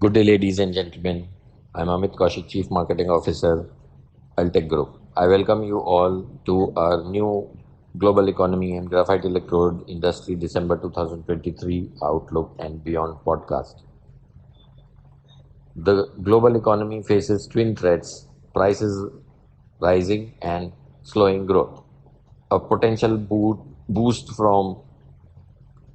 Good day, ladies and gentlemen. I'm Amit Kaushik, Chief Marketing Officer, Altech Group. I welcome you all to our new Global Economy and Graphite Electrode Industry December 2023 Outlook and Beyond podcast. The global economy faces twin threats: prices rising and slowing growth. A potential boost from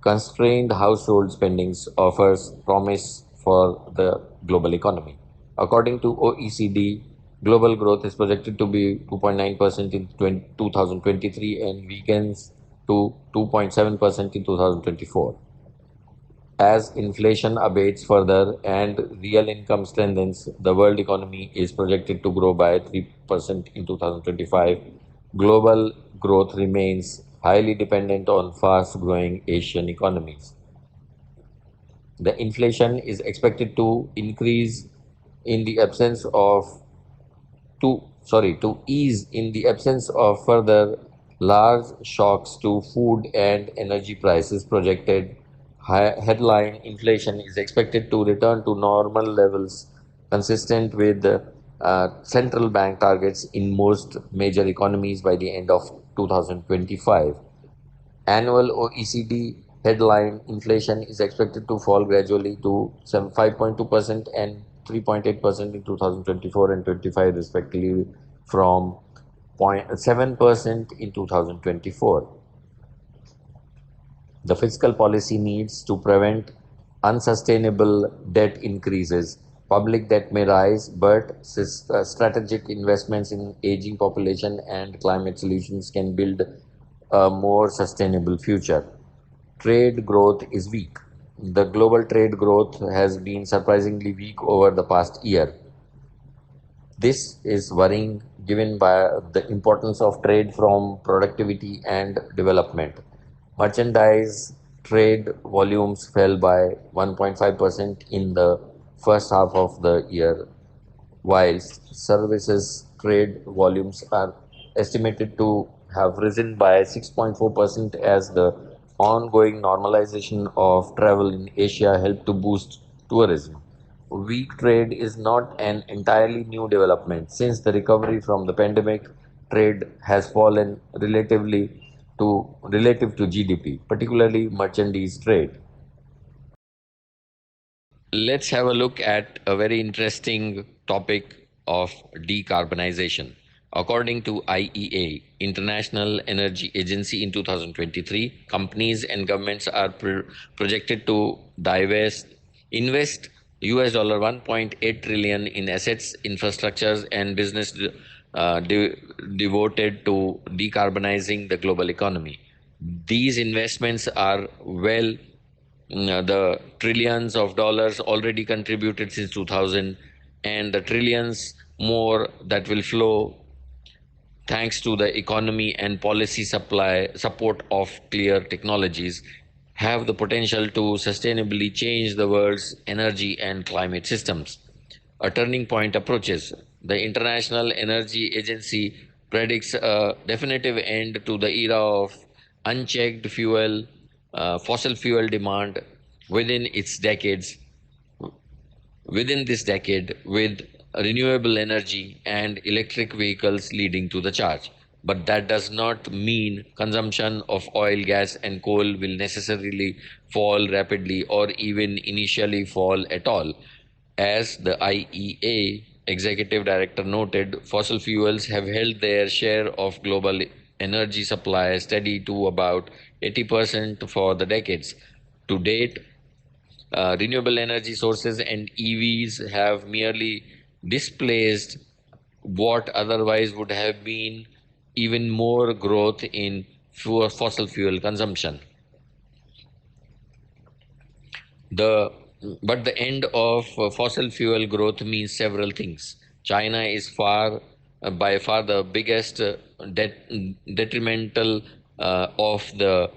constrained household spendings offers promise for the global economy. According to OECD, global growth is projected to be 2.9% in 2023 and weakens to 2.7% in 2024. As inflation abates further and real income strengthens, the world economy is projected to grow by 3% in 2025. Global growth remains highly dependent on fast growing Asian economies. The inflation is expected to increase in the absence of to ease in the absence of further large shocks to food and energy prices. Projected headline inflation is expected to return to normal levels consistent with central bank targets in most major economies by the end of 2025. Annual OECD headline inflation is expected to fall gradually to 5.2% and 3.8% in 2024 and 25 respectively from 0.7% in 2024. The fiscal policy needs to prevent unsustainable debt increases. Public debt may rise, but strategic investments in aging population and climate solutions can build a more sustainable future. Trade growth is weak. The global trade growth has been surprisingly weak over the past year. This is worrying given by the importance of trade from productivity and development. Merchandise trade volumes fell by 1.5% in the first half of the year, whilst services trade volumes are estimated to have risen by 6.4% as the ongoing normalization of travel in Asia helped to boost tourism. Weak trade is not an entirely new development. Since the recovery from the pandemic, trade has fallen relative to GDP, particularly merchandise trade. Let's have a look at a very interesting topic of decarbonization. According to IEA, International Energy Agency, in 2023, companies and governments are projected to invest US dollar 1.8 trillion in assets, infrastructures, and business devoted to decarbonizing the global economy. These investments are the trillions of dollars already contributed since 2000 and the trillions more that will flow thanks to the economy and policy supply support of clear technologies have the potential to sustainably change the world's energy and climate systems. A turning point approaches. The International Energy Agency predicts a definitive end to the era of unchecked fossil fuel demand within its decades within this decade, with renewable energy and electric vehicles leading to the charge. But that does not mean consumption of oil, gas, and coal will necessarily fall rapidly or even initially fall at all. As the IEA executive director noted, fossil fuels have held their share of global energy supply steady to about 80% for the decades. To date, renewable energy sources and EVs have merely displaced what otherwise would have been even more growth in fossil fuel consumption. The but the end of fossil fuel growth means several things. China is by far the biggest detrimental of the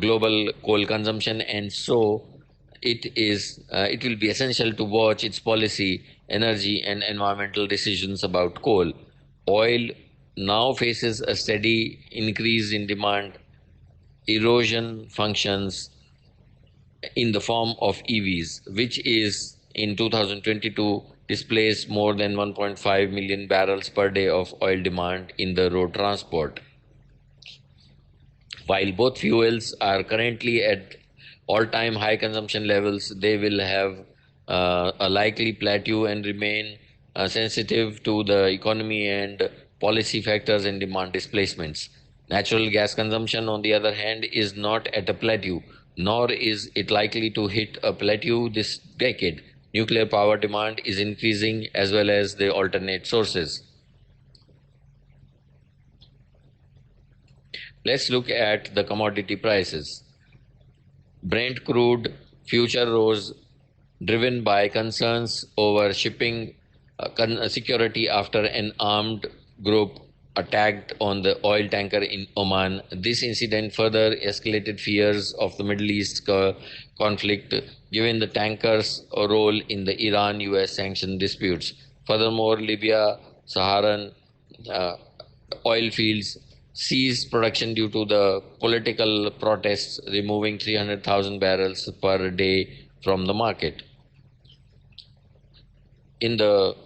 global coal consumption, and so it will be essential to watch its policy, energy, and environmental decisions about coal. Oil now faces a steady increase in demand. Erosion functions in the form of EVs, which is in 2022 displaced more than 1.5 million barrels per day of oil demand in the road transport. While both fuels are currently at all-time high consumption levels, they will have a likely plateau and remain sensitive to the economy and policy factors and demand displacements. Natural gas consumption, on the other hand, is not at a plateau, nor is it likely to hit a plateau this decade. Nuclear power demand is increasing as well as the alternate sources. Let's look at the commodity prices. Brent crude future rose, driven by concerns over shipping security after an armed group attacked on the oil tanker in Oman. This incident further escalated fears of the Middle East conflict, given the tanker's role in the Iran-US sanction disputes. Furthermore, Libya, Saharan uh, oil fields ceased production due to the political protests, removing 300,000 barrels per day from the market. In the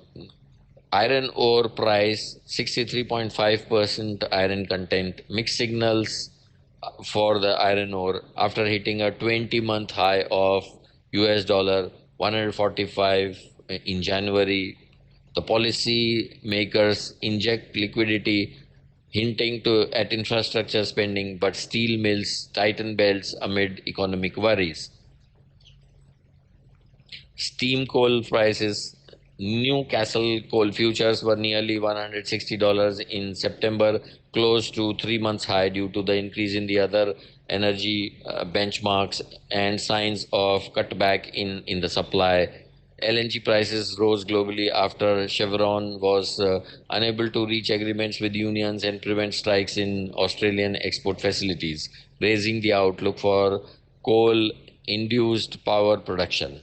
iron ore price, 63.5% iron content, mixed signals for the iron ore after hitting a 20-month high of US dollar 145 in January. The policy makers inject liquidity, hinting at infrastructure spending, but steel mills tighten belts amid economic worries. Steam coal prices. Newcastle coal futures were nearly $160 in September, close to 3 months high due to the increase in the other energy benchmarks and signs of cutback in the supply. LNG prices rose globally after Chevron was unable to reach agreements with unions and prevent strikes in Australian export facilities, raising the outlook for coal induced power production.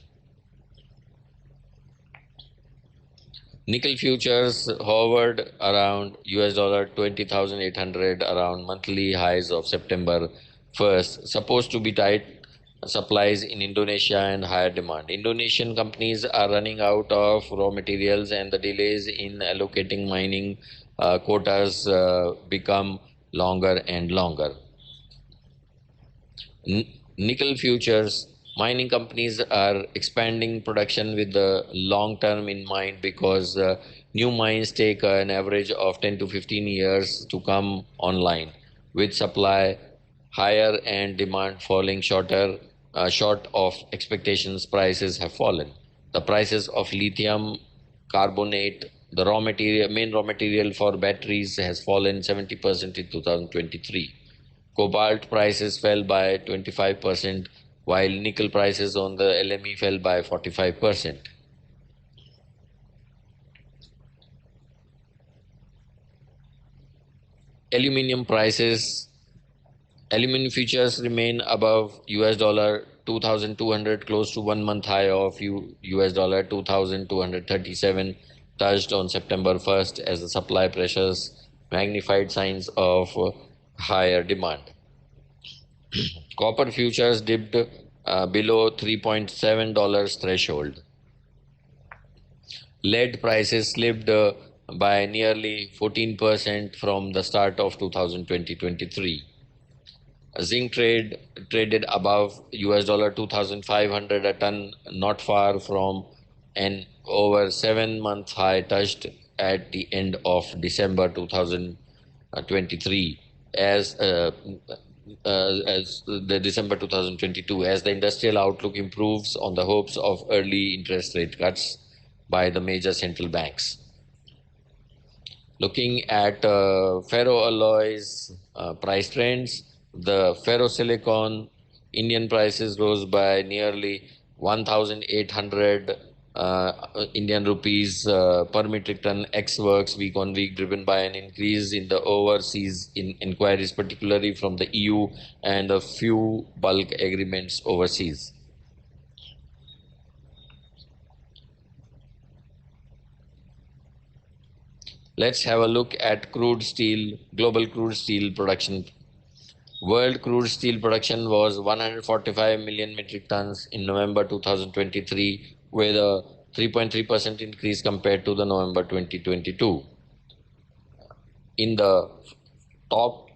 Nickel futures hovered around US dollar 20,800 around monthly highs of September 1st, supposed to be tight supplies in Indonesia and higher demand. Indonesian companies are running out of raw materials, and the delays in allocating mining quotas become longer and longer. Nickel futures, mining companies are expanding production with the long term in mind because new mines take an average of 10 to 15 years to come online, with supply higher and demand falling short of expectations. Prices have fallen. The prices of lithium carbonate, the main raw material for batteries, has fallen 70% in 2023. Cobalt prices fell by 25%, while nickel prices on the LME fell by 45%. Aluminium prices, aluminum futures remain above US dollar 2,200, close to 1 month high of US dollar 2,237, touched on September 1st as the supply pressures magnified signs of higher demand. Copper futures dipped below $3.7 threshold. Lead prices slipped by nearly 14% from the start of 2023. Zinc traded above US dollar 2,500 a ton, not far from an over 7 month high touched at the end of December 2023 as the December 2022, as the industrial outlook improves on the hopes of early interest rate cuts by the major central banks. Looking at ferroalloys price trends, the ferrosilicon Indian prices rose by nearly 1,800 Indian rupees per metric ton ex works week on week, driven by an increase in the overseas inquiries, particularly from the EU, and a few bulk agreements overseas. Let's have a look at global crude steel production. World crude steel production was 145 million metric tons in November 2023, with a 3.3% increase compared to the November 2022. In the top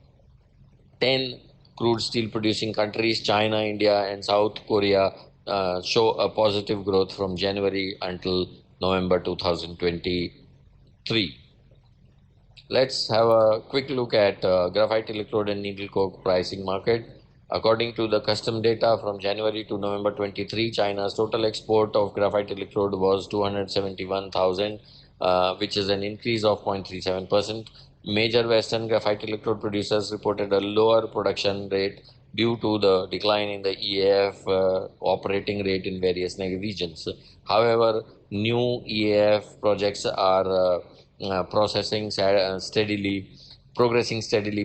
10 crude steel producing countries, China, India, and South Korea show a positive growth from January until November 2023. Let's have a quick look at graphite electrode and needle coke pricing market. According to the custom data from January to November 23, China's total export of graphite electrode was 271,000, which is an increase of 0.37%. Major Western graphite electrode producers reported a lower production rate due to the decline in the EAF operating rate in various regions. However, new EAF projects are progressing steadily,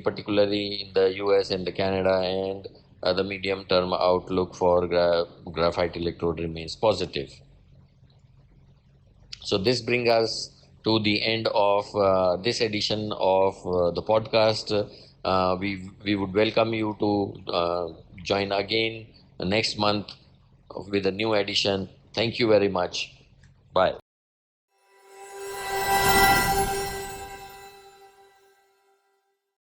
particularly in the US and Canada, and the medium term outlook for graphite electrode remains positive. So this brings us to the end of this edition of the podcast. We would welcome you to join again next month with a new edition. Thank you very much. Bye.